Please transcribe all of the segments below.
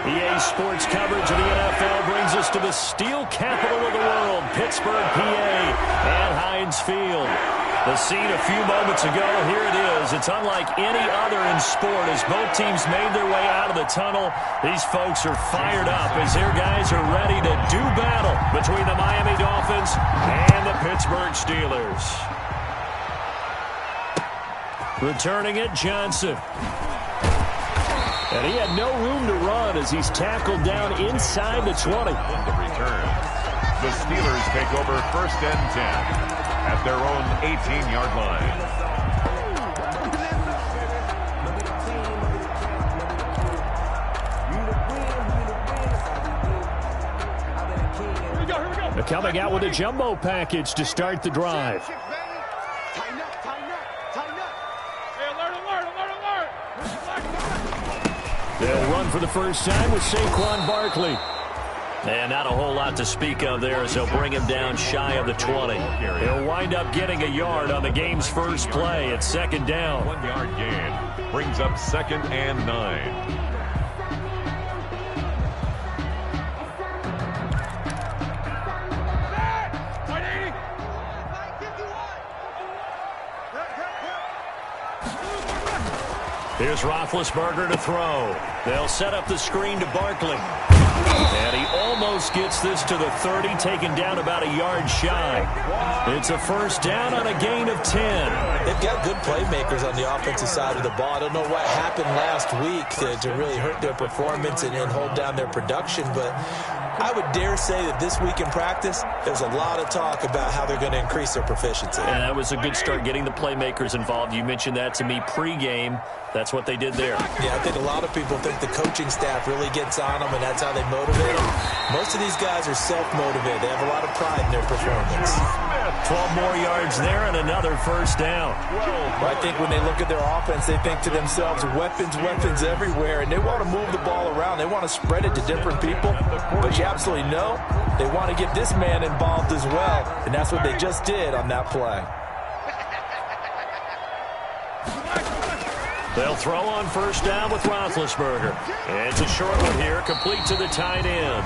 EA Sports coverage of the NFL brings us to the steel capital of the world, Pittsburgh, PA, at Heinz Field. The scene a few moments ago, here it is. It's unlike any other in sport as both teams made their way out of the tunnel. These folks are fired up as their guys are ready to do battle between the Miami Dolphins and the Pittsburgh Steelers. Returning it, Johnson. And he had no room to run as he's tackled down inside the 20. The return. The Steelers take over 1st and 10 at their own 18-yard line. They're coming out with a jumbo package to start the drive. They'll run for the first time with Saquon Barkley. And not a whole lot to speak of there as they'll bring him down shy of the 20. He'll wind up getting a yard on the game's first play at 2nd down. 1-yard gain brings up 2nd and 9. Here's Roethlisberger to throw. They'll set up the screen to Barkley. And he almost gets this to the 30, taken down about a yard shy. It's a first down on a gain of 10. They've got good playmakers on the offensive side of the ball. I don't know what happened last week to really hurt their performance and hold down their production, but I would dare say that this week in practice, there's a lot of talk about how they're going to increase their proficiency. And that was a good start, getting the playmakers involved. You mentioned that to me pregame. That's what they did there. Yeah, I think a lot of people think the coaching staff really gets on them, and that's how they motivate them. Most of these guys are self-motivated. They have a lot of pride in their performance. 12 more yards there and another first down. Well, I think when they look at their offense, they think to themselves, weapons, weapons everywhere, and they want to move the ball around. They want to spread it to different people, but you absolutely know they want to get this man involved as well, and that's what they just did on that play. They'll throw on first down with Roethlisberger. It's a short one here, complete to the tight end.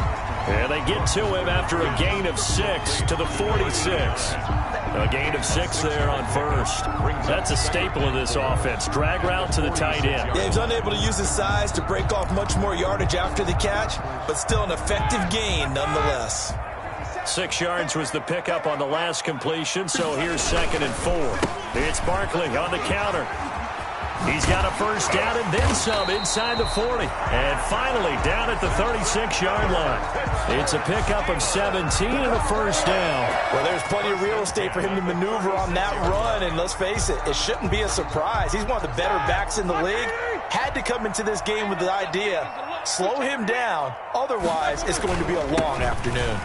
And they get to him after a gain of 6 to the 46. A gain of 6 there on first. That's a staple of this offense. Drag route to the tight end. Yeah, he's unable to use his size to break off much more yardage after the catch, but still an effective gain nonetheless. 6 yards was the pickup on the last completion, so here's 2nd and 4. It's Barkley on the counter. He's got a first down and then some inside the 40. And finally down at the 36-yard line. It's a pickup of 17 and a first down. Well, there's plenty of real estate for him to maneuver on that run. And let's face it, it shouldn't be a surprise. He's one of the better backs in the league. Had to come into this game with the idea, slow him down. Otherwise, it's going to be a long afternoon.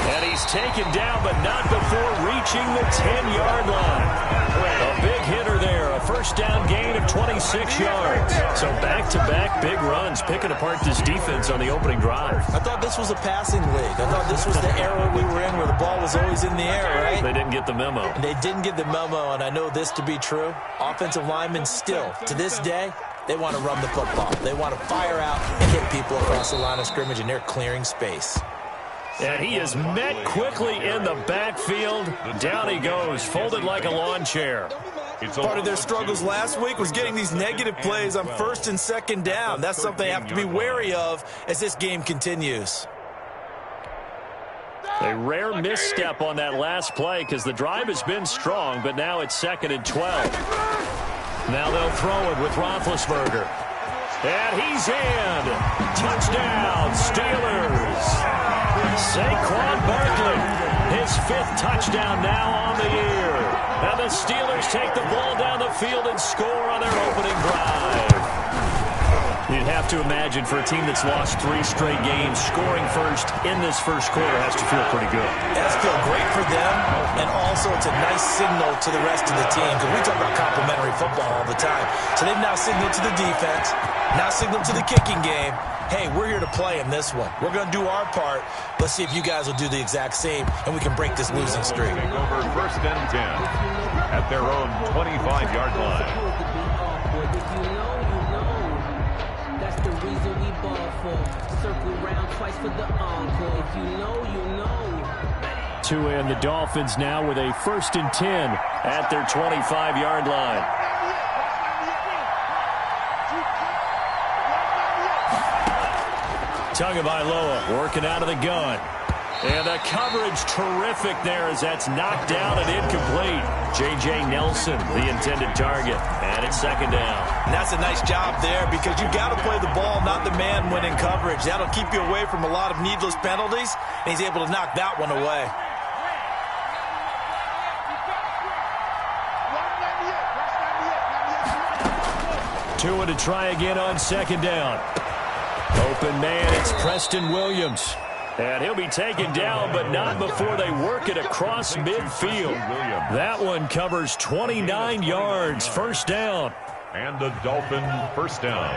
And he's taken down, but not before reaching the 10-yard line. A big hitter there, a first down gain of 26 yards. So back-to-back big runs, picking apart this defense on the opening drive. I thought this was a passing league. I thought this was the era we were in where the ball was always in the air, right? They didn't get the memo. They didn't get the memo, and I know this to be true. Offensive linemen still, to this day, they want to run the football. They want to fire out and hit people across the line of scrimmage, and they're clearing space. And he is met quickly in the backfield. Down he goes, folded like a lawn chair. Part of their struggles last week was getting these negative plays on 1st and 2nd down. That's something they have to be wary of as this game continues. A rare misstep on that last play because the drive has been strong, but now it's 2nd and 12. Now they'll throw it with Roethlisberger. And he's in. Touchdown, Steelers. Saquon Barkley, his 5th touchdown now on the year. And the Steelers take the ball down the field and score on their opening drive. You'd have to imagine for a team that's lost 3 straight games, scoring first in this first quarter has to feel pretty good. It has to feel great for them, and also it's a nice signal to the rest of the team, because we talk about complimentary football all the time. So they've now signaled to the defense, now signaled to the kicking game, hey, we're here to play in this one. We're going to do our part. Let's see if you guys will do the exact same, and we can break this losing streak. Over 1st and 10 at their own 25-yard line. Circle round twice for the encore. If you know, you know. To end the Dolphins now with a 1st and 10 at their 25-yard line. Tagovailoa working out of the gun. And the coverage terrific there as that's knocked down and incomplete. J.J. Nelson, the intended target. And it's 2nd down. And that's a nice job there because you got to play the ball, not the man when in coverage. That'll keep you away from a lot of needless penalties, and he's able to knock that one away. Tua to try again on 2nd down. Open man, it's Preston Williams. And he'll be taken down, but not before they work it across midfield. That one covers 29 yards, 1st down. And the Dolphin 1st down.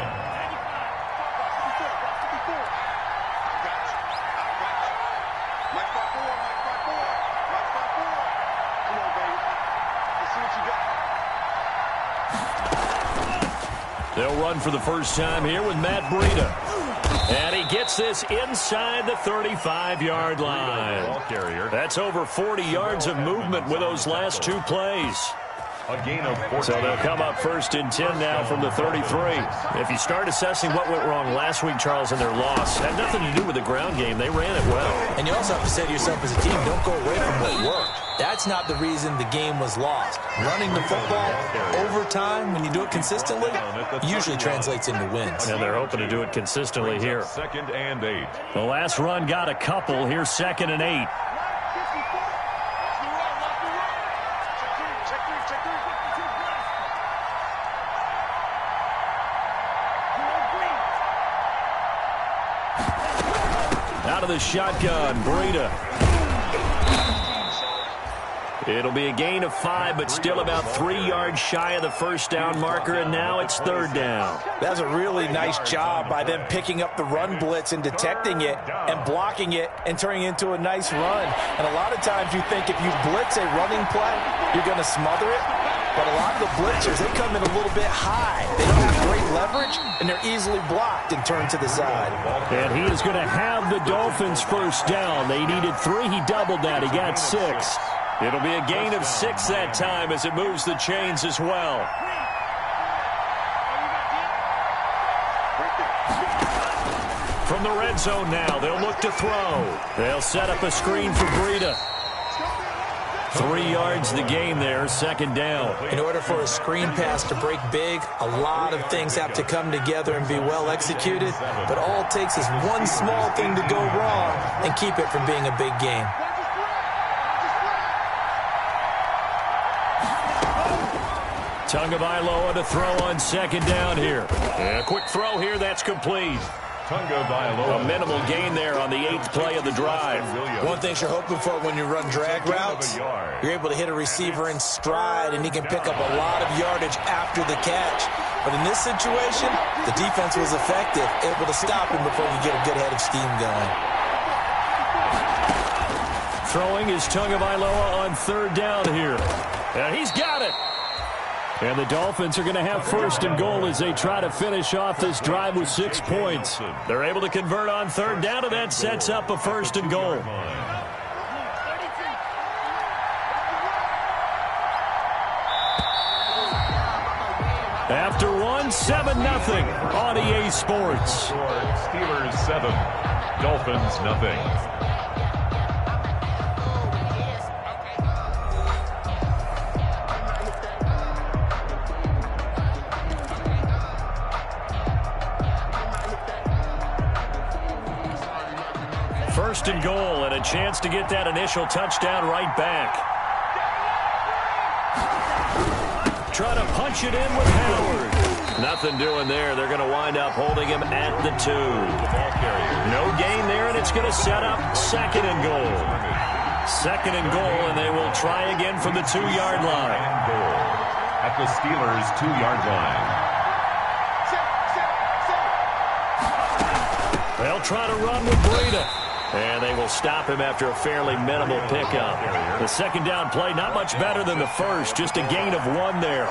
They'll run for the first time here with Matt Breida. And he gets this inside the 35-yard line. That's over 40 yards of movement with those last 2 plays. A gain of 14. So they'll come up 1st and 10 now from the 33. If you start assessing what went wrong last week, Charles, in their loss, it had nothing to do with the ground game. They ran it well. And you also have to say to yourself as a team, don't go away from what worked. That's not the reason the game was lost. Running the football over time, when you do it consistently, usually translates into wins. And they're hoping to do it consistently here. 2nd and 8. The last run got a couple. Here's 2nd and 8. Out of the shotgun, Breida. It'll be a gain of 5, but still about 3 yards shy of the 1st down marker, and now it's 3rd down. That's a really nice job by them picking up the run blitz and detecting it and blocking it and turning it into a nice run. And a lot of times you think if you blitz a running play, you're going to smother it. But a lot of the blitzers, they come in a little bit high. They don't have great leverage, and they're easily blocked and turned to the side. And he is going to have the Dolphins 1st down. They needed 3. He doubled that. He got 6. It'll be a gain of 6 that time as it moves the chains as well. From the red zone now, they'll look to throw. They'll set up a screen for Breida. 3 yards the gain there, 2nd down. In order for a screen pass to break big, a lot of things have to come together and be well executed. But all it takes is one small thing to go wrong and keep it from being a big game. Tagovailoa to throw on 2nd down here. And a quick throw here, that's complete. Tagovailoa. A minimal gain there on the 8th play of the drive. One thing you're hoping for when you run drag routes, you're able to hit a receiver in stride, and he can pick up a lot of yardage after the catch. But in this situation, the defense was effective, able to stop him before he get a good head of steam going. Throwing is Tagovailoa on 3rd down here. And he's got it. And the Dolphins are going to have 1st and goal as they try to finish off this drive with 6 points. They're able to convert on 3rd down, and that sets up a 1st and goal. After one, 7-0 on EA Sports. Steelers 7, Dolphins nothing. First and goal, and a chance to get that initial touchdown right back. Trying to punch it in with Howard. Nothing doing there. They're going to wind up holding him at the 2. No gain there, and it's going to set up 2nd and goal. 2nd and goal, and they will try again from the 2-yard line. At the Steelers' 2-yard line. They'll try to run with Breida. And they will stop him after a fairly minimal pickup. The 2nd down play, not much better than the first, just a gain of 1 there.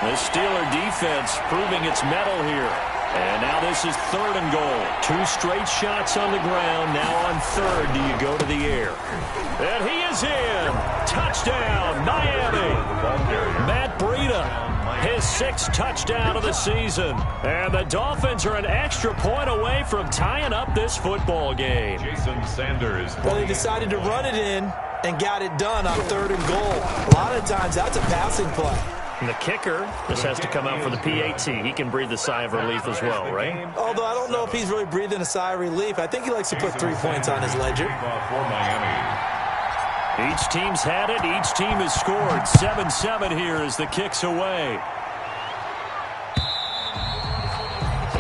The Steeler defense proving its mettle here. And now this is 3rd and goal. 2 straight shots on the ground. Now on 3rd, do you go to the air? And he is in. Touchdown, Miami. Matt Breida, his 6th touchdown of the season. And the Dolphins are an extra point away from tying up this football game. Jason Sanders. Well, they decided to run it in and got it done on 3rd and goal. A lot of times, that's a passing play. And the kicker, this has to come out for the PAT. He can breathe a sigh of relief as well, right? Although I don't know if he's really breathing a sigh of relief. I think he likes to put 3 points on his ledger. For Miami. Each team's had it. Each team has scored. 7-7 here as the kick's away.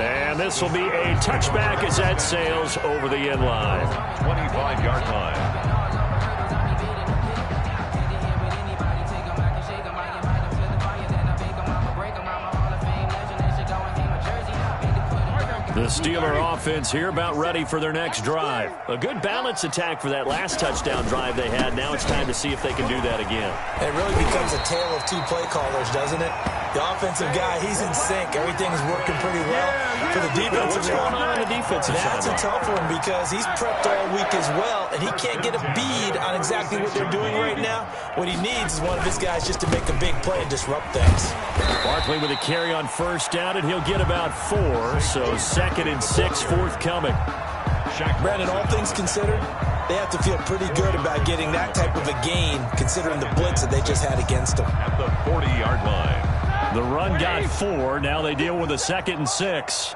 And this will be a touchback as that sails over the end line. 25-yard line. The Steeler offense here about ready for their next drive. A good balance attack for that last touchdown drive they had. Now it's time to see if they can do that again. It really becomes a tale of 2 play callers, doesn't it? The offensive guy, he's in sync. Everything's working pretty well. For the defensive What's going on the defensive side? That's a tough one because he's prepped all week as well, and he can't get a bead on exactly what they're doing right now. What he needs is one of his guys just to make a big play and disrupt things. Barkley with a carry on 1st down, and he'll get about 4. So 2nd and 6 forthcoming. Brandon, all things considered, they have to feel pretty good about getting that type of a gain considering the blitz that they just had against them. At the 40-yard line. The run got 4. Now they deal with a 2nd and 6.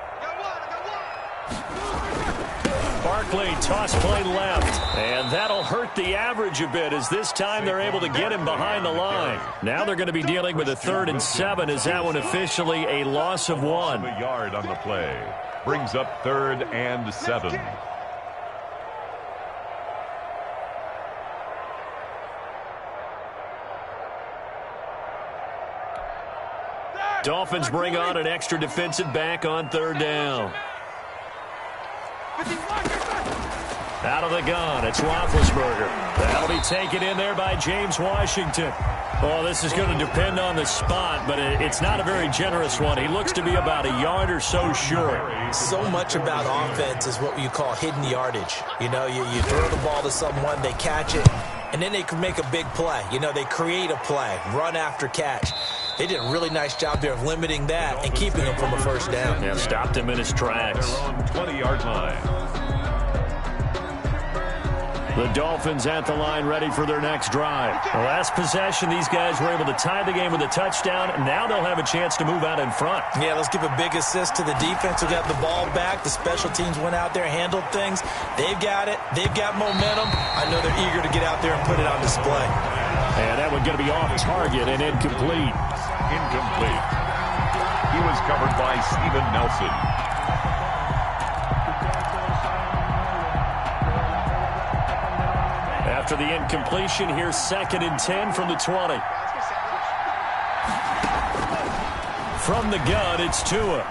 Barkley, toss play left. And that'll hurt the average a bit as this time they're able to get him behind the line. Now they're going to be dealing with a 3rd and 7. Is that one officially a loss of 1? A yard on the play. Brings up 3rd and 7. Dolphins bring on an extra defensive back on 3rd down. Out of the gun, it's Roethlisberger. That'll be taken in there by James Washington. Oh, this is going to depend on the spot, but it's not a very generous one. He looks to be about a yard or so short. So much about offense is what you call hidden yardage. You know, you throw the ball to someone, they catch it, and then they can make a big play. You know, they create a play, run after catch. They did a really nice job there of limiting that and keeping him from a 1st down. Yeah, stopped him in his tracks. 20-yard line. The Dolphins at the line ready for their next drive. The last possession, these guys were able to tie the game with a touchdown. Now they'll have a chance to move out in front. Yeah, let's give a big assist to the defense who got the ball back. The special teams went out there, handled things. They've got it. They've got momentum. I know they're eager to get out there and put it on display. And that one going to be off target and incomplete. Incomplete. He was covered by Steven Nelson. After the incompletion, here's 2nd and 10 from the 20. From the gun, it's Tua.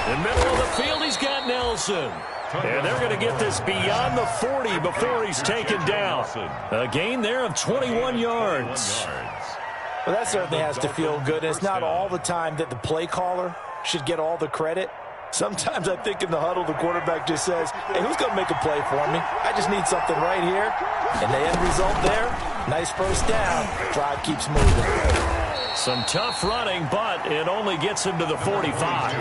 In the middle of the field, he's got Nelson. And they're going to get this beyond the 40 before he's taken down. A gain there of 21 yards. Well, that certainly has to feel good. It's not all the time that the play caller should get all the credit. Sometimes I think in the huddle, the quarterback just says, hey, who's going to make a play for me? I just need something right here. And the end result there, nice 1st down. Drive keeps moving. Some tough running, but it only gets him to the 45.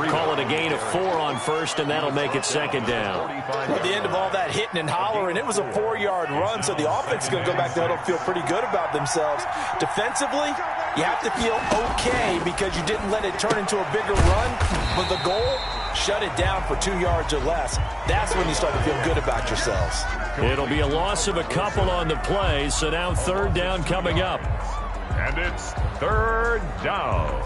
Call it a gain of 4 on 1st, and that'll make it 2nd down. At the end of all that hitting and hollering, it was a 4-yard run, so the offense is going to go back to the huddle and feel pretty good about themselves. Defensively, you have to feel okay because you didn't let it turn into a bigger run, but the goal, shut it down for 2 yards or less. That's when you start to feel good about yourselves. It'll be a loss of a couple on the play, so now 3rd down coming up. And it's 3rd down.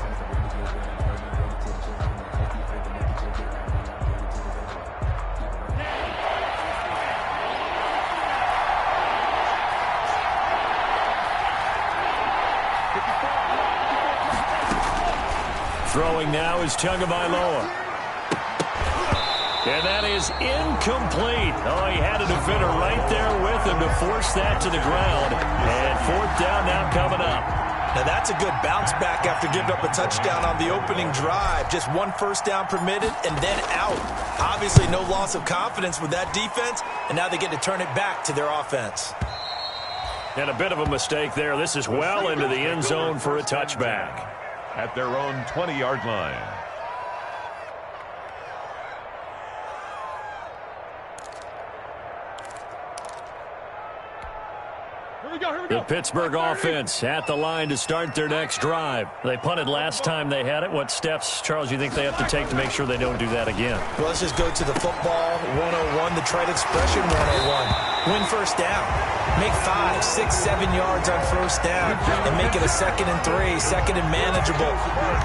Throwing now is Tagovailoa. And that is incomplete. Oh, he had a defender right there with him to force that to the ground. And 4th down now coming up. Now that's a good bounce back after giving up a touchdown on the opening drive. Just one first down permitted and then out. Obviously no loss of confidence with that defense, and now they get to turn it back to their offense. And a bit of a mistake there. This is well into the end zone for a touchback. At their own 20-yard line. The Pittsburgh offense at the line to start their next drive. They punted last time they had it. What steps, Charles, do you think they have to take to make sure they don't do that again? Well, let's just go to the football 101, the trite expression 101. Win first down. Make 5, 6, 7 yards on first down and make it a 2nd and 3, 2nd and manageable.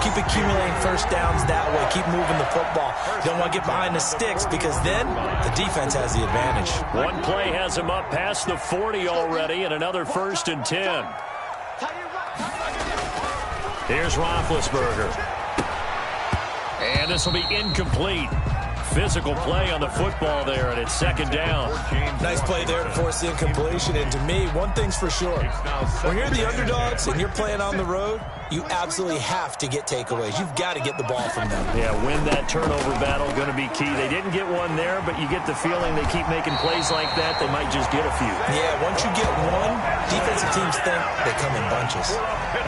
Keep accumulating first downs that way. Keep moving the football. You don't want to get behind the sticks because then the defense has the advantage. One play has them up past the 40 already and another 1st and 10. Here's Roethlisberger. And this will be incomplete. Physical play on the football there, and it's 2nd down. Nice play there to force the incompletion. And to me, one thing's for sure. When you're the underdogs and you're playing on the road, you absolutely have to get takeaways. You've got to get the ball from them. Yeah, win that turnover battle, going to be key. They didn't get one there, but you get the feeling they keep making plays like that, they might just get a few. Yeah, once you get one, defensive teams think they come in bunches.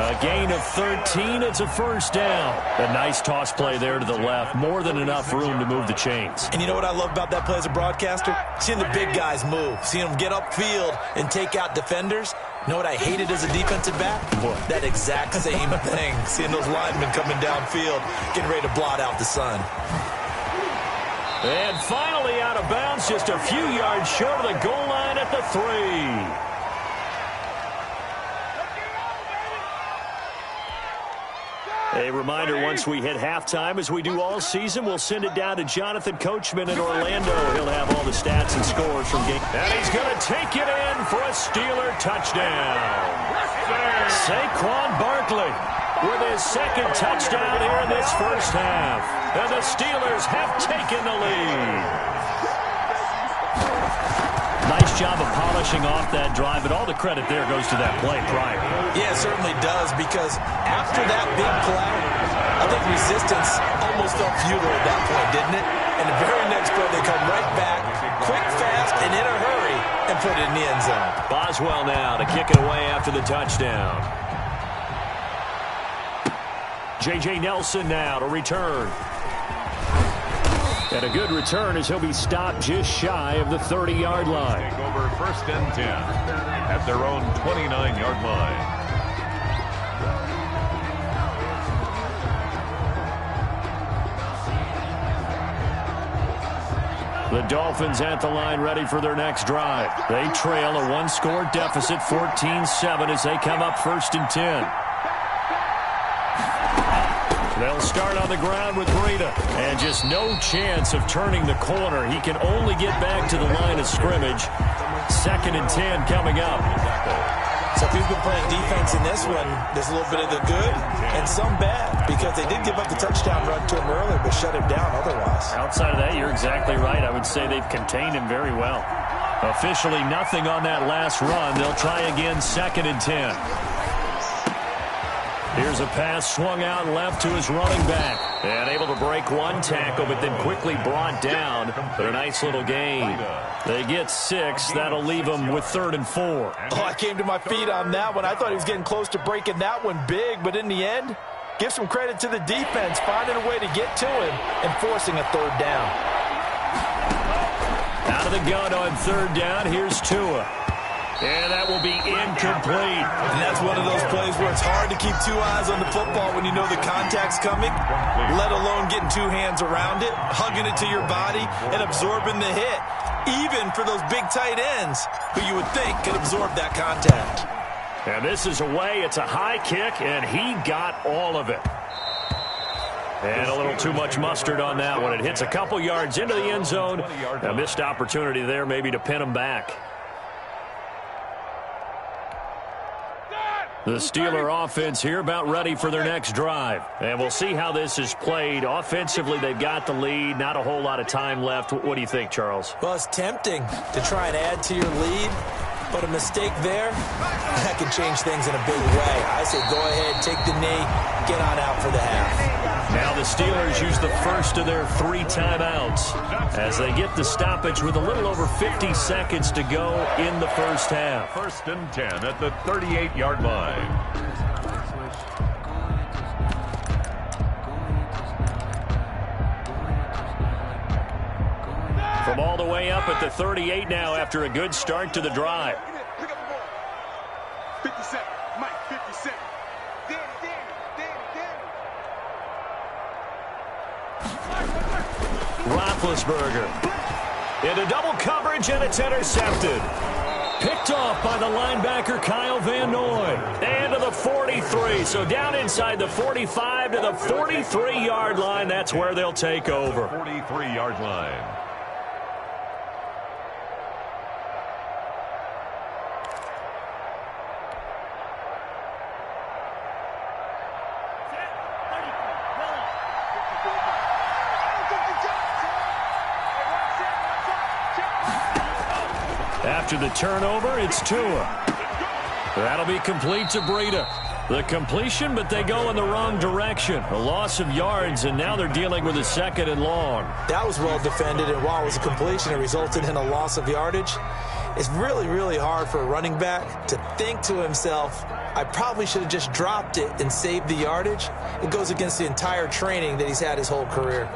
A gain of 13, it's a 1st down. A nice toss play there to the left. More than enough room to move the chains. And you know what I love about that play as a broadcaster? Seeing the big guys move. Seeing them get upfield and take out defenders. You know what I hated as a defensive back? What? That exact same thing. Seeing those linemen coming downfield, getting ready to blot out the sun. And finally out of bounds, just a few yards short of the goal line at the 3. A reminder, once we hit halftime, as we do all season, we'll send it down to Jonathan Coachman in Orlando. He'll have all the stats and scores from game. And he's going to take it in for a Steeler touchdown. Saquon Barkley with his 2nd touchdown here in this first half. And the Steelers have taken the lead. Nice job of polishing off that drive, but all the credit there goes to that play prior. Yeah, it certainly does, because after that big play, I think resistance almost felt futile at that point, didn't it? And the very next play, they come right back, quick, fast, and in a hurry, and put it in the end zone. Boswell now to kick it away after the touchdown. J.J. Nelson now to return. And a good return as he'll be stopped just shy of the 30-yard line. Take over 1st and 10 at their own 29-yard line. The Dolphins at the line ready for their next drive. They trail a 1-score deficit, 14-7, as they come up 1st and 10. They'll start on the ground with Breida. And just no chance of turning the corner. He can only get back to the line of scrimmage. 2nd and 10 coming up. So if you've been playing defense in this one, there's a little bit of the good and some bad, because they did give up the touchdown run to him earlier, but shut him down otherwise. Outside of that, you're exactly right. I would say they've contained him very well. Officially nothing on that last run. They'll try again 2nd and 10. Here's a pass swung out left to his running back. And able to break one tackle, but then quickly brought down. But a nice little gain. They get 6. That'll leave them with 3rd and 4. Oh, I came to my feet on that one. I thought he was getting close to breaking that one big. But in the end, give some credit to the defense, finding a way to get to him and forcing a 3rd down. Out of the gun on 3rd down, here's Tua. And that will be incomplete. And that's one of those plays where it's hard to keep 2 eyes on the football when you know the contact's coming, let alone getting 2 hands around it, hugging it to your body, and absorbing the hit, even for those big tight ends who you would think could absorb that contact. And this is away. It's a high kick, and he got all of it. And a little too much mustard on that one. It hits a couple yards into the end zone. A missed opportunity there maybe to pin him back. The Steeler offense here about ready for their next drive. And we'll see how this is played. Offensively, they've got the lead. Not a whole lot of time left. What do you think, Charles? Well, it's tempting to try and add to your lead. But a mistake there, that can change things in a big way. I say go ahead, take the knee, get on out for the half. Now the Steelers use the first of their 3 timeouts as they get the stoppage with a little over 50 seconds to go in the first half. 1st and 10 at the 38-yard line. From all the way up at the 38 now after a good start to the drive. Pick up the ball. 50 seconds. Mike, 50 seconds. Roethlisberger into double coverage, and it's intercepted. Picked off by the linebacker Kyle Van Noy. And to the 43. So down inside the 45 to the 43-yard line. That's where they'll take over. 43-yard line. After the turnover, it's Tua. That'll be complete to Breida. The completion, but they go in the wrong direction. A loss of yards, and now they're dealing with a 2nd and long. That was well defended, and while it was a completion, it resulted in a loss of yardage. It's really, really hard for a running back to think to himself, I probably should have just dropped it and saved the yardage. It goes against the entire training that he's had his whole career.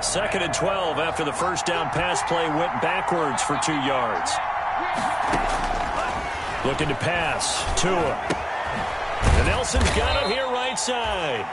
2nd and 12 after the first down pass play went backwards for 2 yards. Looking to pass. Tua. And Nelson's got it here right side.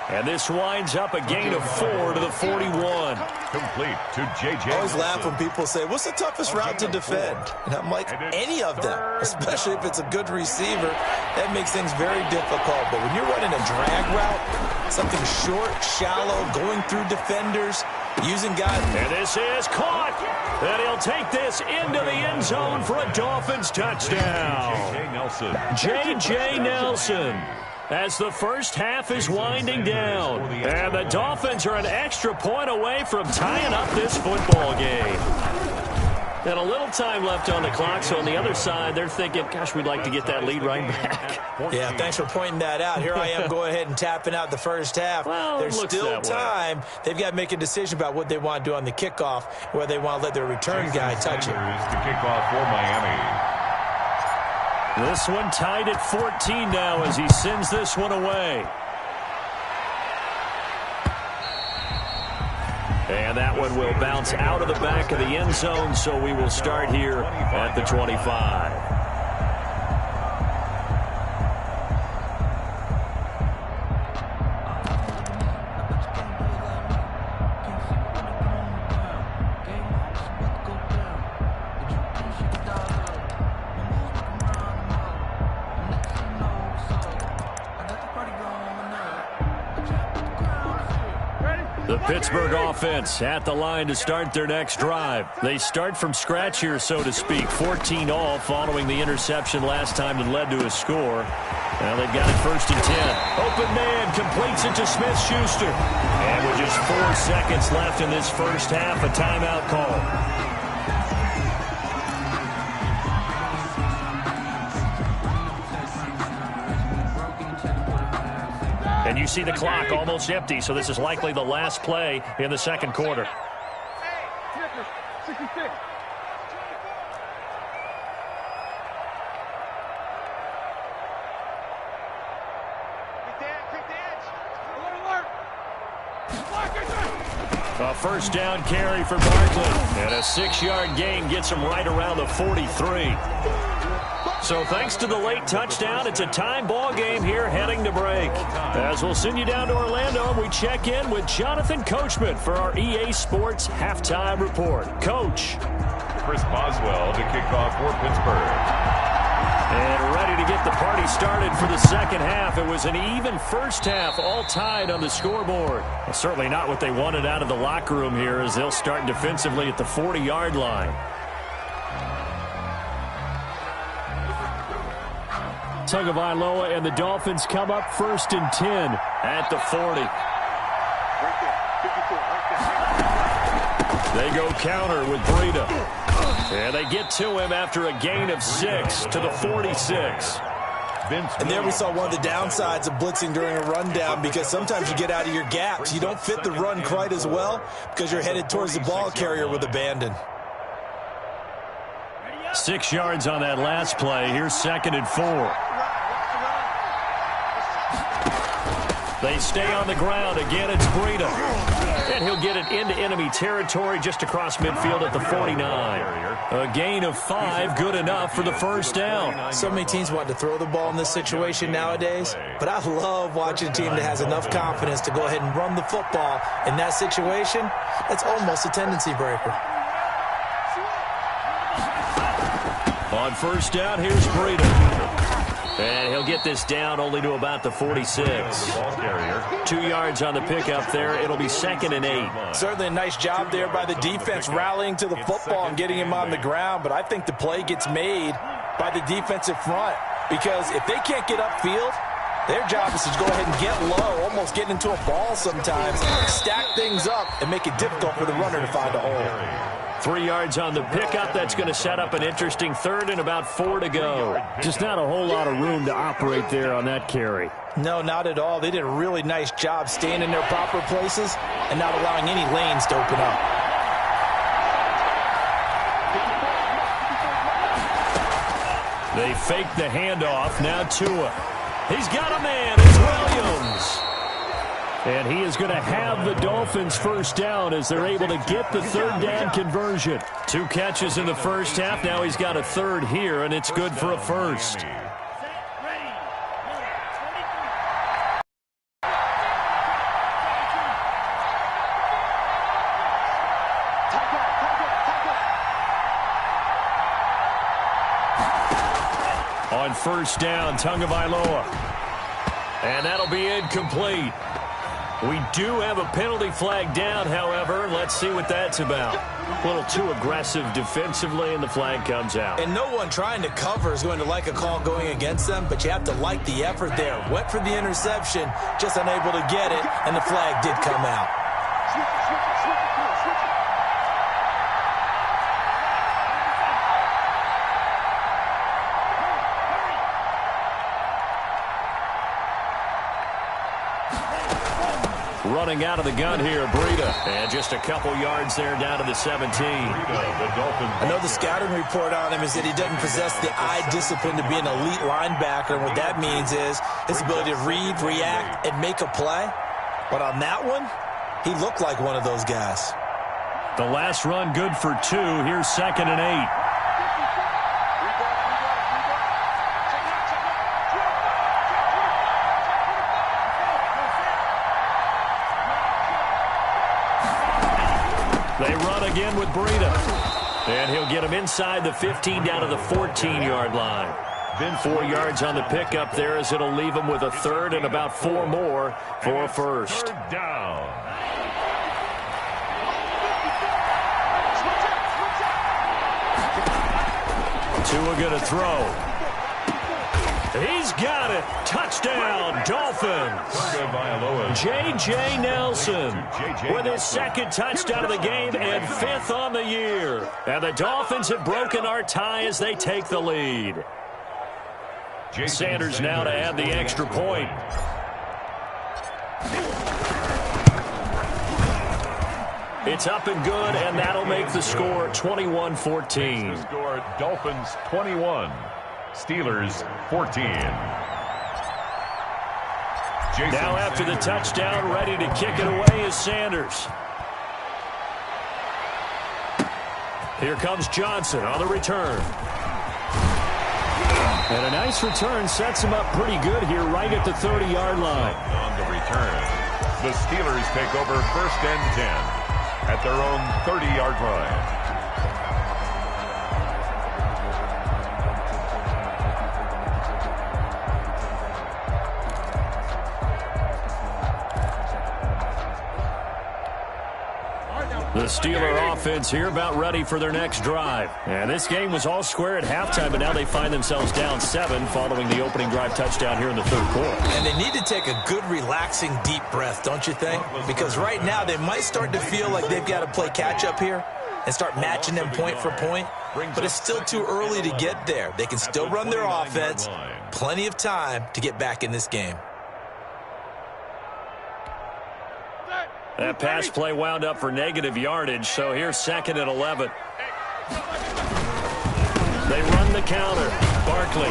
And this winds up a gain of 4 to the 41. Complete to J.J. I always laugh when people say, what's the toughest route to defend? And I'm like, any of them, especially if it's a good receiver. That makes things very difficult. But when you're running a drag route, something short, shallow, going through defenders, using guys. And this is caught. And he'll take this into the end zone for a Dolphins touchdown. J.J. Nelson. J.J. Nelson. As the first half is winding down. And the Dolphins are an extra point away from tying up this football game. And a little time left on the clock, so on the other side, they're thinking, gosh, we'd like to get that lead right back. Yeah, thanks for pointing that out. Here I am going ahead and tapping out the first half. Well, there's still time. They've got to make a decision about what they want to do on the kickoff, whether they want to let their return guy touch it. The kickoff for Miami. This one tied at 14 now as he sends this one away. And that one will bounce out of the back of the end zone, so we will start here at the 25. The Pittsburgh offense at the line to start their next drive. They start from scratch here, so to speak. 14 all following the interception last time that led to a score. Now they've got it 1st and 10. Open man completes it to Smith-Schuster. And with just 4 seconds left in this first half, a timeout call. And you see the clock almost empty, so this is likely the last play in the second quarter. A first down carry for Barkley. And a 6-yard gain gets him right around the 43. So thanks to the late touchdown, it's a tie ball game here heading to break. As we'll send you down to Orlando, we check in with Jonathan Coachman for our EA Sports Halftime Report. Coach. Chris Boswell to kick off for Pittsburgh. And ready to get the party started for the second half. It was an even first half, all tied on the scoreboard. Well, certainly not what they wanted out of the locker room here as they'll start defensively at the 40-yard line. Tagovailoa and the Dolphins come up 1st and 10 at the 40. They go counter with Breida. And they get to him after a gain of 6 to the 46. And there we saw one of the downsides of blitzing during a rundown, because sometimes you get out of your gaps. You don't fit the run quite as well because you're headed towards the ball carrier with abandon. 6 yards on that last play. Here's 2nd and 4. They stay on the ground. Again, it's Breida. And he'll get it into enemy territory just across midfield at the 49. A gain of 5, good enough for the first down. So many teams want to throw the ball in this situation nowadays, but I love watching a team that has enough confidence to go ahead and run the football. In that situation, it's almost a tendency breaker. On first down, here's Breida. And he'll get this down only to about the 46. 2 yards on the pickup there. It'll be 2nd and 8. Certainly a nice job there by the defense rallying to the football and getting him on the ground, but I think the play gets made by the defensive front, because if they can't get upfield, their job is to go ahead and get low, almost get into a ball sometimes, stack things up, and make it difficult for the runner to find a hole. 3 yards on the pickup. That's going to set up an interesting 3rd and about 4 to go. Just not a whole lot of room to operate there on that carry. No, not at all. They did a really nice job staying in their proper places and not allowing any lanes to open up. They fake the handoff. Now Tua. He's got a man. It's Williams. And he is going to have the Dolphins first down as they're able to get the 3rd down conversion. 2 catches in the first half. Now he's got a 3rd here, and it's good for a first. On first down, Tagovailoa. And that'll be incomplete. We do have a penalty flag down, however. Let's see what that's about. A little too aggressive defensively, and the flag comes out. And no one trying to cover is going to like a call going against them, but you have to like the effort there. Went for the interception, just unable to get it, and the flag did come out. Running out of the gun here, Breida. And just a couple yards there down to the 17. I know the scouting report on him is that he doesn't possess the eye discipline to be an elite linebacker. And what that means is his ability to read, react, and make a play. But on that one, he looked like one of those guys. The last run good for 2. Here's 2nd and 8. They run again with Breida. And he'll get him inside the 15 down to the 14-yard line. 4 yards on the pickup there as it'll leave him with a 3rd and about 4 more for a first. 3rd down. Tua going to throw. He's got it. Touchdown, Dolphins. J.J. Nelson with his 2nd touchdown of the game and 5th on the year. And the Dolphins have broken our tie as they take the lead. Sanders now to add the extra point. It's up and good, and that'll make the score 21-14. The score, Dolphins 21. Steelers 14. Now after the touchdown, ready to kick it away is Sanders. Here comes Johnson on the return. And a nice return sets him up pretty good here right at the 30-yard line. On the return, the Steelers take over 1st and 10 at their own 30-yard line. The Steeler offense here about ready for their next drive. And this game was all square at halftime, but now they find themselves down 7 following the opening drive touchdown here in the third quarter. And they need to take a good, relaxing, deep breath, don't you think? Because right now they might start to feel like they've got to play catch-up here and start matching them point for point. But it's still too early to get there. They can still run their offense. Plenty of time to get back in this game. That pass play wound up for negative yardage, so here's 2nd and 11. They run the counter. Barkley.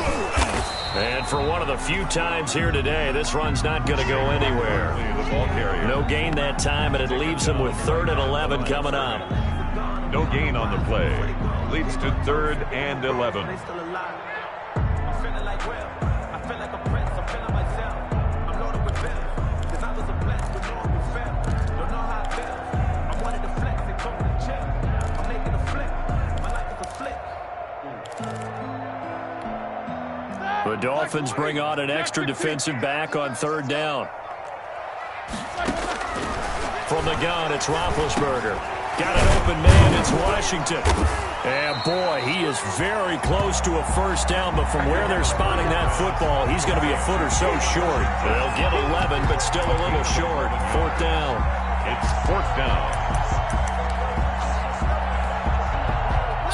And for one of the few times here today, this run's not going to go anywhere. No gain that time, and it leaves them with 3rd and 11 coming up. No gain on the play. Leads to 3rd and 11. The Dolphins bring on an extra defensive back on 3rd down. From the gun, it's Roethlisberger. Got an open man, it's Washington. And boy, he is very close to a first down, but from where they're spotting that football, he's going to be a foot or so short. They'll get 11, but still a little short. 4th down. It's 4th down.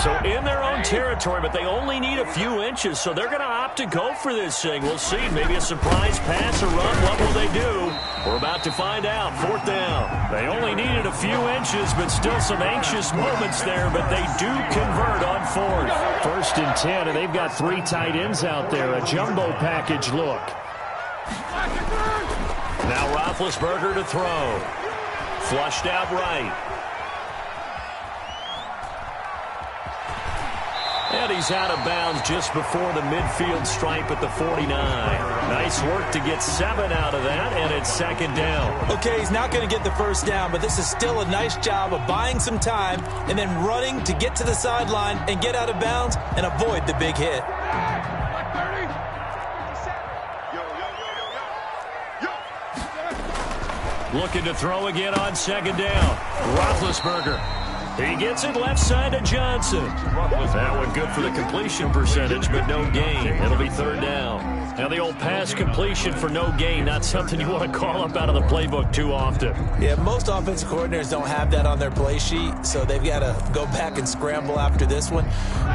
So in their own territory, but they only need a few inches, so they're going to opt to go for this thing. We'll see. Maybe a surprise pass or run. What will they do? We're about to find out. 4th down. They only needed a few inches, but still some anxious moments there, but they do convert on 4th. 1st and 10, and they've got 3 tight ends out there. A jumbo package look. Now Roethlisberger to throw. Flushed out right. And he's out of bounds just before the midfield stripe at the 49. Nice work to get 7 out of that, and it's 2nd down. Okay, he's not going to get the first down, but this is still a nice job of buying some time and then running to get to the sideline and get out of bounds and avoid the big hit. Looking to throw again on 2nd down. Roethlisberger. He gets it left side to Johnson. That one good for the completion percentage, but no gain. It'll be 3rd down. Now the old pass completion for no gain, not something you want to call up out of the playbook too often. Yeah, most offensive coordinators don't have that on their play sheet, so they've got to go back and scramble after this one.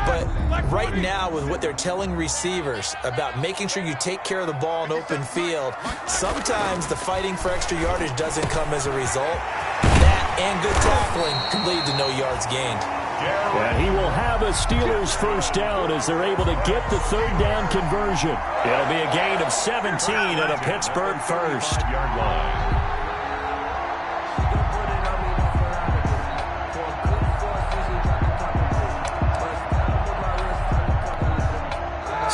But right now, with what they're telling receivers about making sure you take care of the ball in open field, sometimes the fighting for extra yardage doesn't come as a result. That and good tackling can lead to no yards gained. And he will have a Steelers first down as they're able to get the 3rd down conversion. It'll be a gain of 17 and a Pittsburgh first.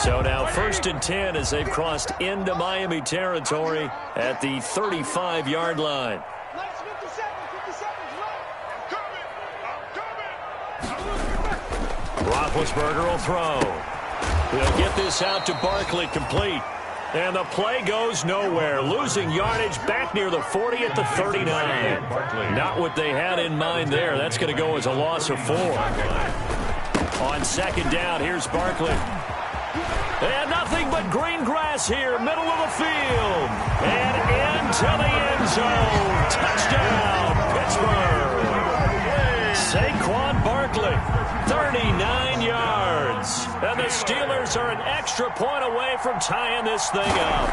So now 1st and 10 as they've crossed into Miami territory at the 35-yard line. Roethlisberger will throw. He'll get this out to Barkley, complete. And the play goes nowhere. Losing yardage back near the 40 at the 39. Not what they had in mind there. That's going to go as a loss of 4. On 2nd down, here's Barkley. And nothing but green grass here, middle of the field. And into the end zone. Touchdown, Pittsburgh. Saquon Barkley, 39 yards. And the Steelers are an extra point away from tying this thing up.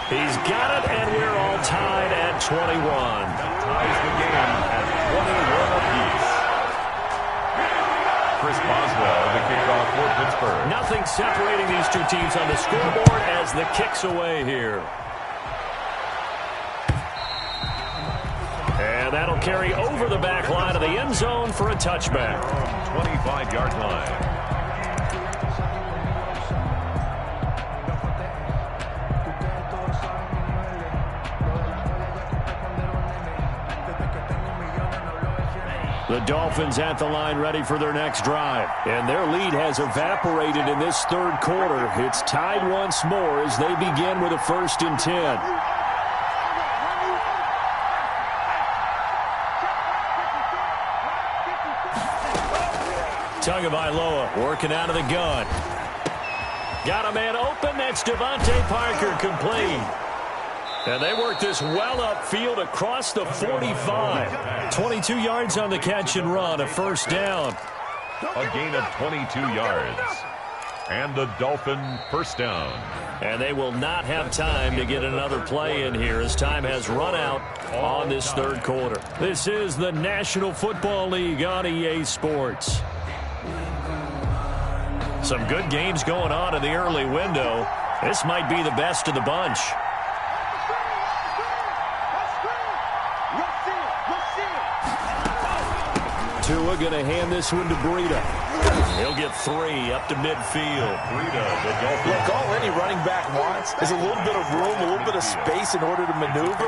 He's got it, and we're all tied at 21. Ties the game at 21 apiece. Chris Boswell, the kickoff for Pittsburgh. Nothing separating these two teams on the scoreboard as the kick's away here. And that'll carry over the back line of the end zone for a touchback. 25-yard line. The Dolphins at the line ready for their next drive. And their lead has evaporated in this third quarter. It's tied once more as they begin with a 1st and 10. Tagovailoa working out of the gun. Got a man open. That's Devontae Parker, complete. And they work this well upfield across the 45. 22 yards on the catch and run, a first down. A gain of 22 yards. And the Dolphin first down. And they will not have time to get another play in here as time has run out on this third quarter. This is the National Football League on EA Sports. Some good games going on in the early window. This might be the best of the bunch. Tua going to hand this one to Breida. He'll get 3 up to midfield. Look, all any running back wants is a little bit of room, a little bit of space in order to maneuver.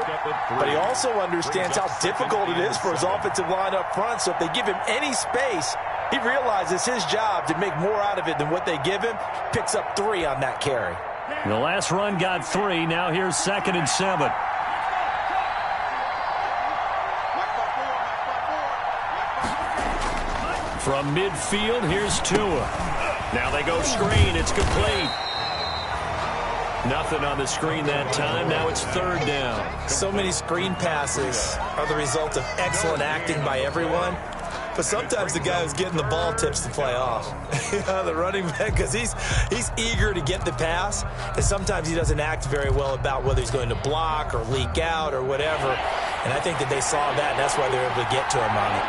But he also understands how difficult it is for his offensive line up front. So if they give him any space, he realizes his job to make more out of it than what they give him. Picks up 3 on that carry. The last run got 3. Now here's 2nd and 7. From midfield, here's Tua. Now they go screen. It's complete. Nothing on the screen that time. Now it's 3rd down. So many screen passes are the result of excellent acting by everyone. But sometimes the guy who's getting the ball tips the play off. The running back, because he's eager to get the pass. And sometimes he doesn't act very well about whether he's going to block or leak out or whatever. And I think that they saw that, and that's why they were able to get to him on it.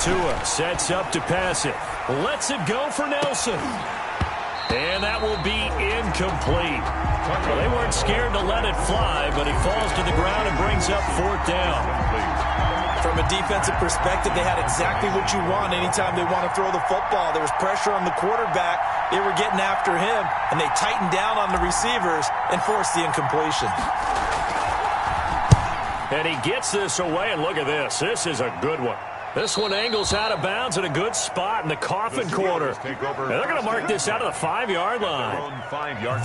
Tua sets up to pass it. Lets it go for Nelson. And that will be incomplete. Well, they weren't scared to let it fly, but he falls to the ground and brings up 4th down. From a defensive perspective, they had exactly what you want anytime they want to throw the football. There was pressure on the quarterback. They were getting after him, and they tightened down on the receivers and forced the incompletion. And he gets this away, and look at this. This is a good one. This one angles out of bounds at a good spot in the coffin corner. And they're going to mark this out of the 5-yard line.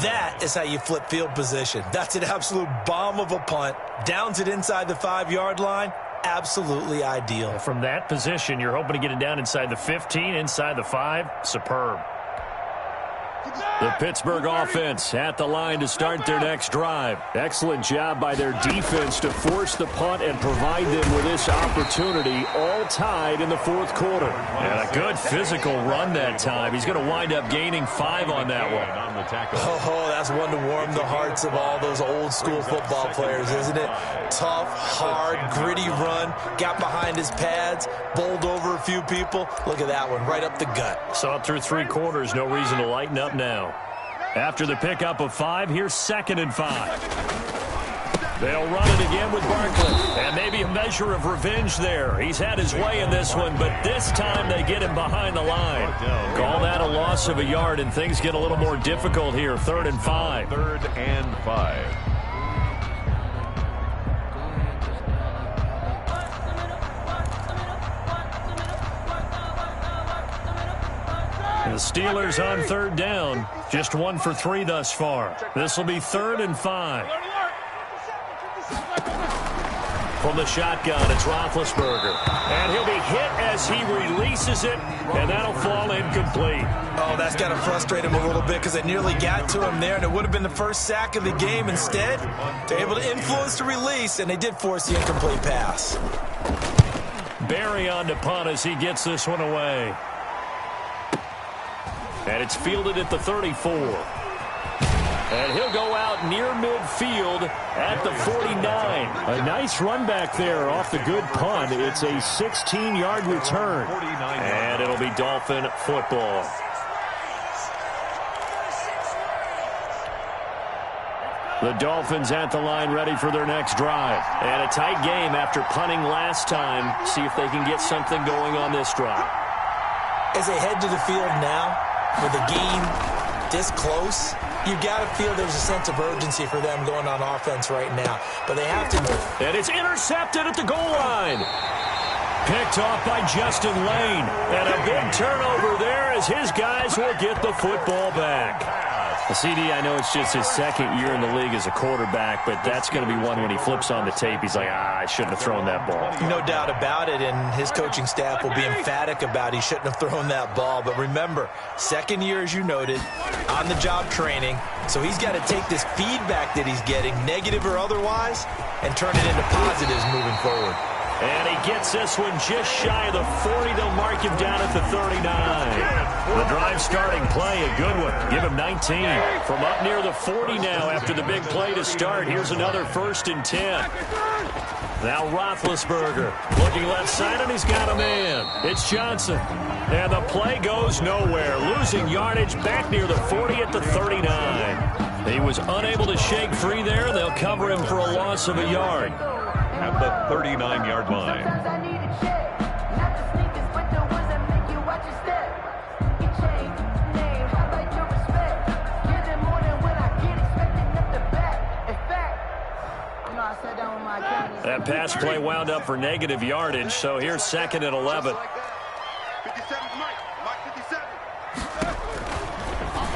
That is how you flip field position. That's an absolute bomb of a punt. Downs it inside the 5-yard line. Absolutely ideal. From that position, you're hoping to get it down inside the 15, inside the 5. Superb. The Pittsburgh offense at the line to start their next drive. Excellent job by their defense to force the punt and provide them with this opportunity, all tied in the 4th quarter. And a good physical run that time. He's going to wind up gaining 5 on that one. Oh, that's one to warm the hearts of all those old school football players, isn't it? Tough, hard, gritty run. Got behind his pads, bowled over a few people. Look at that one, right up the gut. Saw it through 3 quarters. No reason to lighten up now. After the pickup of 5, here's 2nd and 5. They'll run it again with Barkley. And maybe a measure of revenge there. He's had his way in this one, but this time they get him behind the line. Call that a loss of a yard, and things get a little more difficult here. 3rd and 5. 3rd and 5. The Steelers on 3rd down. Just 1 for 3 thus far. This will be 3rd and 5. From the shotgun, it's Roethlisberger. And he'll be hit as he releases it, and that'll fall incomplete. Oh, that's got to frustrate him a little bit because it nearly got to him there, and it would have been the first sack of the game. Instead, they're able to influence the release, and they did force the incomplete pass. Barry on to punt as he gets this one away. And it's fielded at the 34. And he'll go out near midfield at the 49. A nice run back there off the good punt. It's a 16-yard return. And it'll be Dolphin football. The Dolphins at the line ready for their next drive. And a tight game after punting last time. See if they can get something going on this drive. As they head to the field now, with the game this close, you got to feel there's a sense of urgency for them going on offense right now. But they have to move. And it's intercepted at the goal line. Picked off by Justin Lane. And a big turnover there as his guys will get the football back. CD, I know it's just his second year in the league as a quarterback, but that's going to be one when he flips on the tape. He's like, I shouldn't have thrown that ball. No doubt about it, and his coaching staff will be emphatic about he shouldn't have thrown that ball. But remember, second year, as you noted, on-the-job training. So he's got to take this feedback that he's getting, negative or otherwise, and turn it into positives moving forward. And he gets this one just shy of the 40. They'll mark him down at the 39. The drive starting play, a good one. Give him 19. From up near the 40 now after the big play to start. Here's another 1st and 10. Now Roethlisberger looking left side, and he's got a man. It's Johnson. And the play goes nowhere. Losing yardage back near the 40 at the 39. He was unable to shake free there. They'll cover him for a loss of a yard. At the 39-yard line. That pass play wound up for negative yardage, so here's 2nd and 11.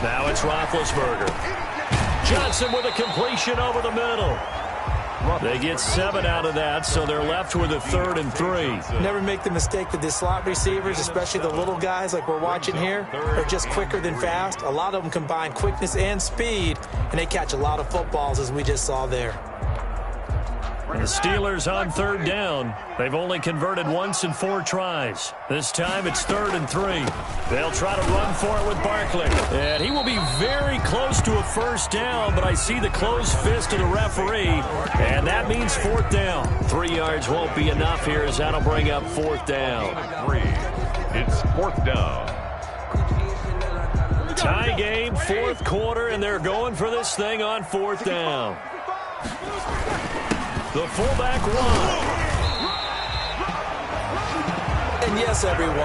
Now it's Roethlisberger. Johnson with a completion over the middle. They get 7 out of that, so they're left with a 3rd and 3. Never make the mistake that the slot receivers, especially the little guys like we're watching here, are just quicker than fast. A lot of them combine quickness and speed, and they catch a lot of footballs, as we just saw there. The Steelers on 3rd down. They've only converted once in 4 tries. This time it's 3rd and 3. They'll try to run for it with Barkley. And he will be very close to a 1st down, but I see the closed fist of the referee, and that means 4th down. 3 yards won't be enough here, as that'll bring up 4th down. 3. It's 4th down. Tie game, 4th quarter, and they're going for this thing on 4th down. The fullback run. And yes, everyone,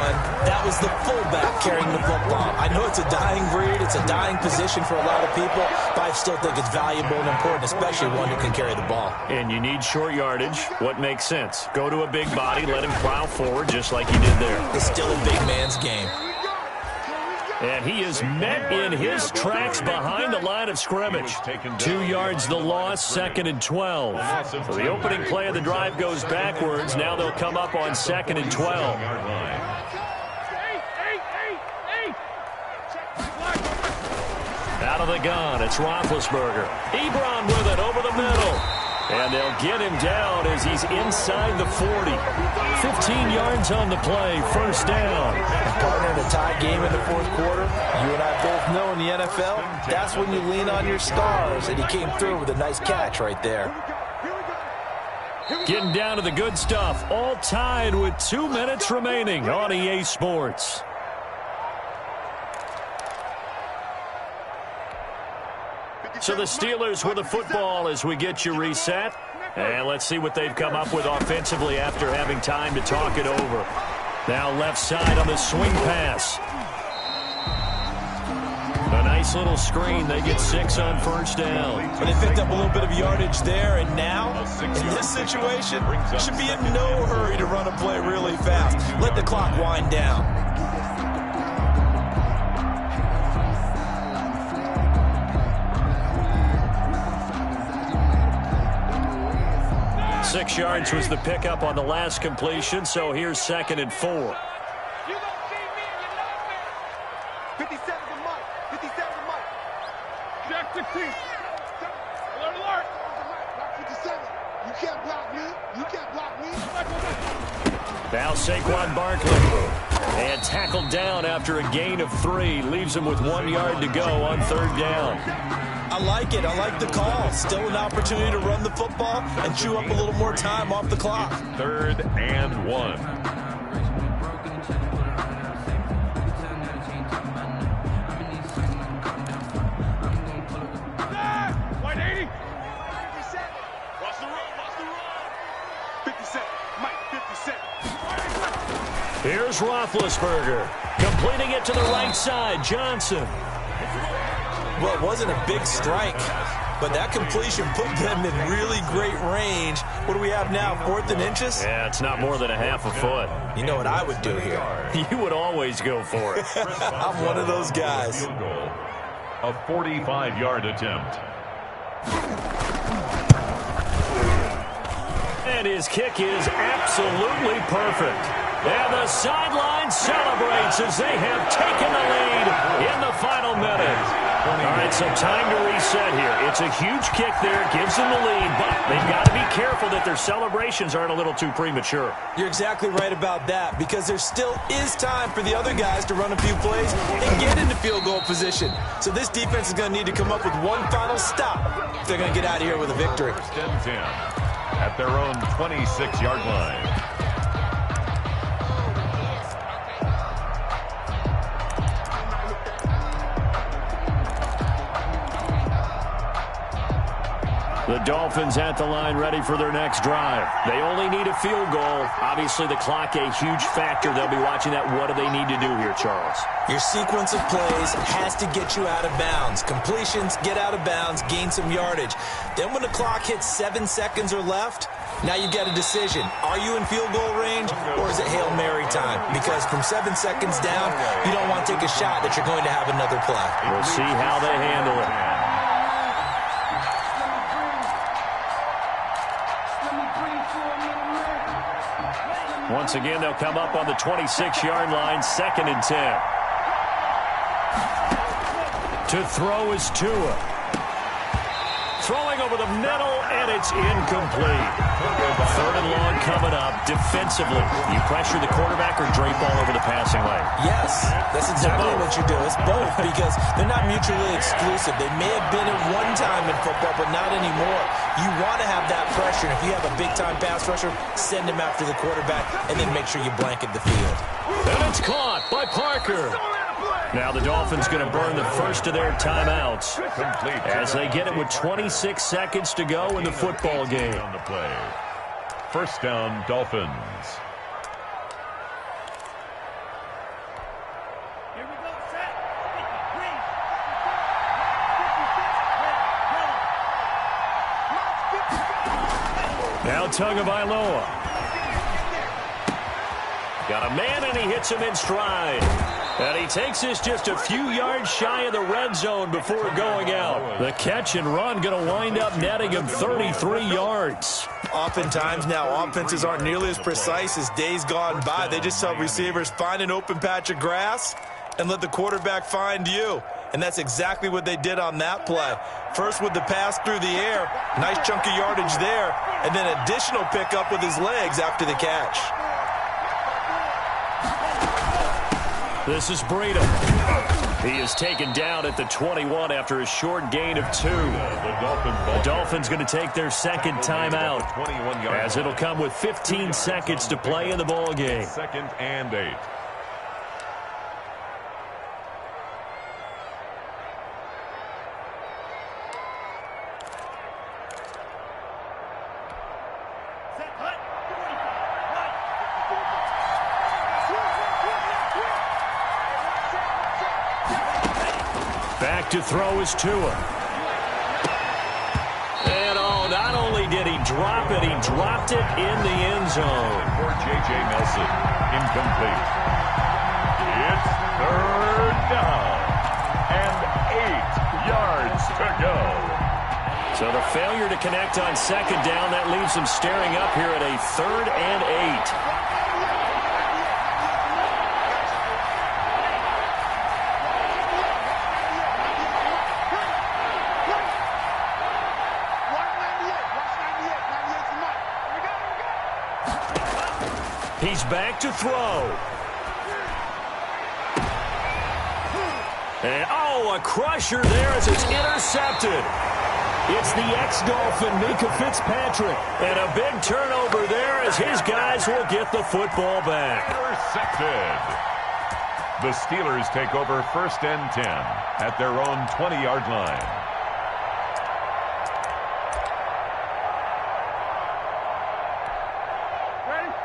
that was the fullback carrying the football. I know it's a dying breed, it's a dying position for a lot of people, but I still think it's valuable and important, especially one who can carry the ball. And you need short yardage. What makes sense? Go to a big body, let him plow forward just like he did there. It's still a big man's game. And he is met in his tracks behind the line of scrimmage. 2 yards the loss, 2nd and 12. So the opening play of the drive goes backwards. Now they'll come up on 2nd and 12. Out of the gun, it's Roethlisberger. Ebron with it over the middle. And they'll get him down as he's inside the 40. 15 yards on the play, 1st down. Partner, in a tie game in the 4th quarter, you and I both know in the NFL, that's when you lean on your stars, and he came through with a nice catch right there. Getting down to the good stuff, all tied with 2 minutes remaining on EA Sports. So the Steelers with the football as we get you reset. And let's see what they've come up with offensively after having time to talk it over. Now left side on the swing pass. A nice little screen. They get 6 on 1st down. But they picked up a little bit of yardage there, and now, in this situation, should be in no hurry to run a play really fast. Let the clock wind down. 6 yards was the pickup on the last completion, so here's 2nd and 4. You don't see me and you know me. 57 to Mike. 57 to Mike. Jack 16. Alert, alert. Block 57. You can't block me. You can't block me. Now Saquon Barkley. And tackled down after a gain of 3. Leaves him with 1 yard to go on 3rd down. I like it. I like the call. Still an opportunity to run the football and chew up a little more time off the clock. 3rd and 1. White 80. 57. Watch the run. Watch the run. 57. Mike, 57. Here's Roethlisberger. Completing it to the right side. Johnson. Well, it wasn't a big strike, but that completion put them in really great range. What do we have now, 4th and inches? Yeah, it's not more than a half a foot. You know what I would do here? You would always go for it. I'm one of those guys. A 45-yard attempt. And his kick is absolutely perfect. And the sideline celebrates as they have taken the lead in the final minute. All right, so time to reset here. It's a huge kick there, gives them the lead, but they've got to be careful that their celebrations aren't a little too premature. You're exactly right about that, because there still is time for the other guys to run a few plays and get into field goal position. So this defense is going to need to come up with one final stop if they're going to get out of here with a victory. First and 10 at their own 26-yard line. The Dolphins at the line ready for their next drive. They only need a field goal. Obviously, the clock a huge factor. They'll be watching that. What do they need to do here, Charles? Your sequence of plays has to get you out of bounds. Completions, get out of bounds, gain some yardage. Then when the clock hits 7 seconds or left, now you get a decision. Are you in field goal range, or is it Hail Mary time? Because from 7 seconds down, you don't want to take a shot that you're going to have another play. We'll see how they handle it. Once again, they'll come up on the 26-yard line, 2nd and 10. To throw is Tua. Throwing over the middle, and it's incomplete. 3rd and long coming up. Defensively, you pressure the quarterback or drape all over the passing lane? Yes, that's exactly what you do. It's both, because they're not mutually exclusive. They may have been at one time in football, but not anymore. You want to have that pressure, and if you have a big-time pass rusher, send him after the quarterback, and then make sure you blanket the field. And it's caught by Parker. Now the Dolphins going to burn the first of their timeouts as they get it with 26 seconds to go in the football game. On the play. First down, Dolphins. Now Tagovailoa. Got a man, and he hits him in stride. And he takes this just a few yards shy of the red zone before going out. The catch and run going to wind up netting him 33 yards. Oftentimes now, offenses aren't nearly as precise as days gone by. They just tell receivers, find an open patch of grass and let the quarterback find you. And that's exactly what they did on that play. First with the pass through the air, nice chunk of yardage there, and then additional pickup with his legs after the catch. This is Breida. He is taken down at the 21 after a short gain of 2. The Dolphins going to take their second timeout, as it'll come with 15 seconds to play in the ball game. 2nd and 8. Back to throw is Tua. And not only did he drop it, he dropped it in the end zone. For J.J. Nelson, incomplete. It's 3rd down and 8 yards to go. So the failure to connect on 2nd down, that leaves them staring up here at a 3rd and 8. He's back to throw. And, a crusher there as it's intercepted. It's the ex-Dolphin, Mika Fitzpatrick. And a big turnover there as his guys will get the football back. Intercepted. The Steelers take over 1st and 10 at their own 20-yard line.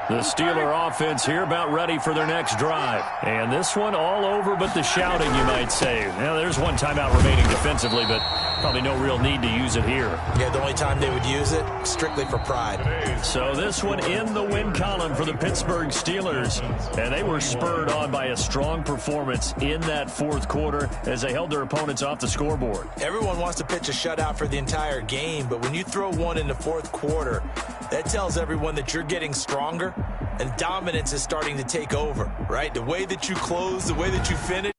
The Steeler offense here about ready for their next drive. And this one all over but the shouting, you might say. Now, there's one timeout remaining defensively, but Probably no real need to use it here. Yeah, the only time they would use it, strictly for pride. So this one in the win column for the Pittsburgh Steelers. And they were spurred on by a strong performance in that fourth quarter as they held their opponents off the scoreboard. Everyone wants to pitch a shutout for the entire game, but when you throw one in the fourth quarter, that tells everyone that you're getting stronger and dominance is starting to take over, right? The way that you close, the way that you finish,